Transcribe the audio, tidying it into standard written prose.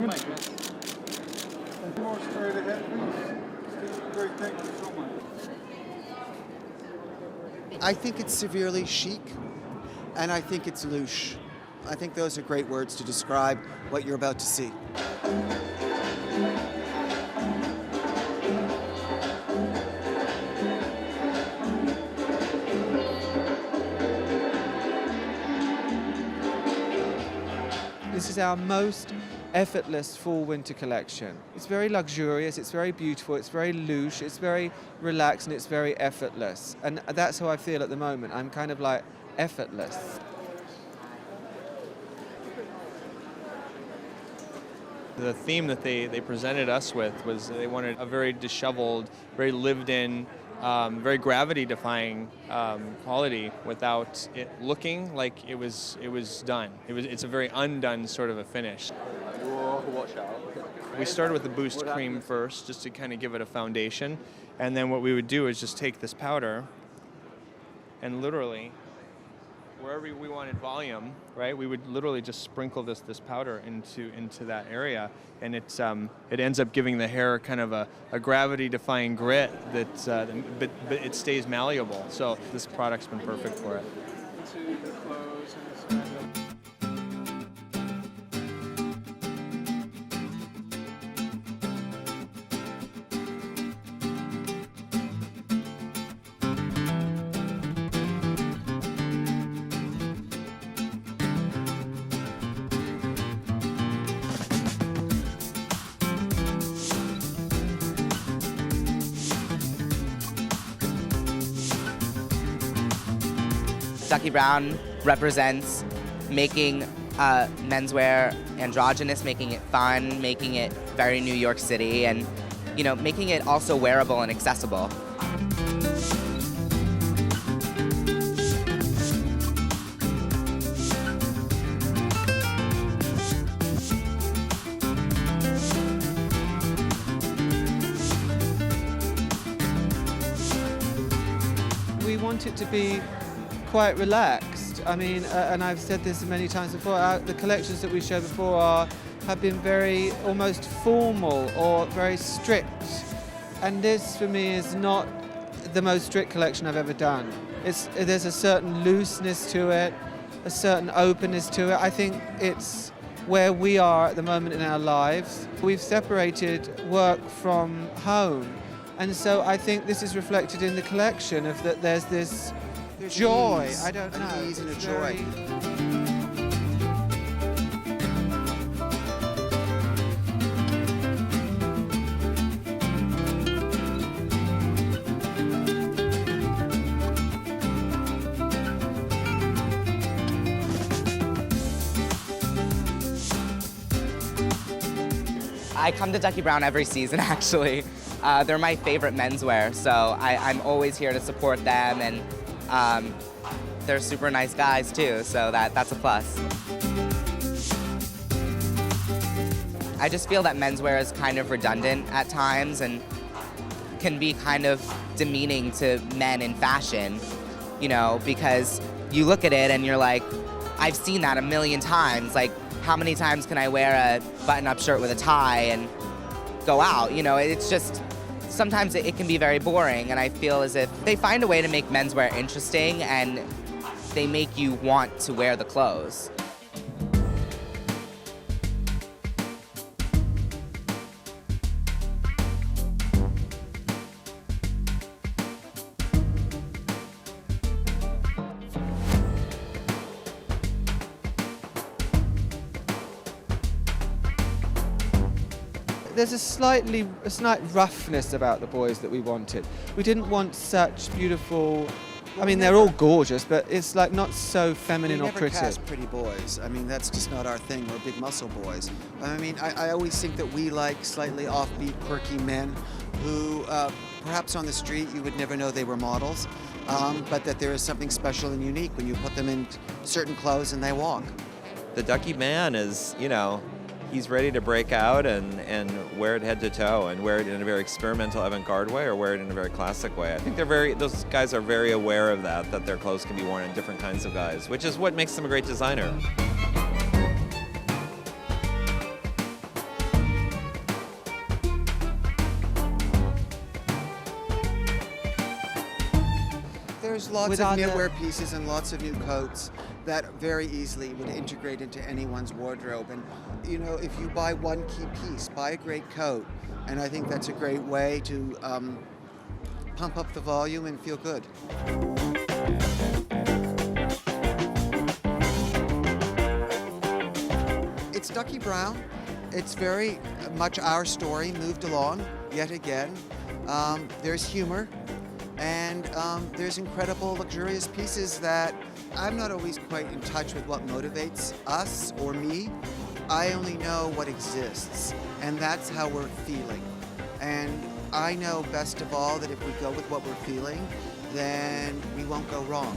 More straight ahead, please. Great, thank you so much. I think it's severely chic, and I think it's louche. I think those are great words to describe what you're about to see. This is our most effortless fall-winter collection. It's very luxurious, it's very beautiful, it's very louche, it's very relaxed, and it's very effortless. And that's how I feel at the moment. I'm kind of like effortless. The theme that they presented us with was they wanted a very disheveled, very lived-in, very gravity-defying quality without it looking like it was done. It's a very undone sort of a finish. Whoa, watch out. We started with the Boost Cream first, just to kind of give it a foundation, and then what we would do is just take this powder and literally, wherever we wanted volume, right, we would literally just sprinkle this powder into that area, and it ends up giving the hair kind of a gravity-defying grit that, but it stays malleable. So this product's been perfect for it. To the clothes and the Duckie Brown represents making menswear androgynous, making it fun, making it very New York City, and making it also wearable and accessible. We want it to be quite relaxed. I mean, and I've said this many times before, the collections that we showed before have been very almost formal or very strict. And this, for me, is not the most strict collection I've ever done. There's a certain looseness to it, a certain openness to it. I think it's where we are at the moment in our lives. We've separated work from home. And so I think this is reflected in the collection of that there's this joy. Ease, I don't know. an ease and a It's joy. I come to Duckie Brown every season, actually. They're my favorite menswear, so I'm always here to support them, and they're super nice guys too, so that's a plus. I just feel that menswear is kind of redundant at times and can be kind of demeaning to men in fashion, because you look at it and you're like, I've seen that a million times. Like, how many times can I wear a button-up shirt with a tie and go out? It's just, sometimes it can be very boring, and I feel as if they find a way to make menswear interesting and they make you want to wear the clothes. There's a slight roughness about the boys that we wanted. We didn't want such beautiful, I mean, they're all gorgeous, but it's like not so feminine or pretty. We never cast pretty boys. I mean, that's just not our thing. We're big muscle boys. I mean, I always think that we like slightly offbeat, quirky men who perhaps on the street you would never know they were models, but that there is something special and unique when you put them in certain clothes and they walk. The Duckie man is, he's ready to break out and wear it head to toe and wear it in a very experimental avant-garde way or wear it in a very classic way. I think those guys are very aware of that their clothes can be worn in different kinds of guys, which is what makes them a great designer. There's lots with of other- knitwear pieces and lots of new coats that very easily would integrate into anyone's wardrobe. And you know, if you buy one key piece, buy a great coat, and I think that's a great way to pump up the volume and feel good. It's Duckie Brown. It's very much our story moved along yet again. There's humor, and there's incredible luxurious pieces that I'm not always quite in touch with what motivates us or me. I only know what exists, and that's how we're feeling. And I know best of all that if we go with what we're feeling, then we won't go wrong.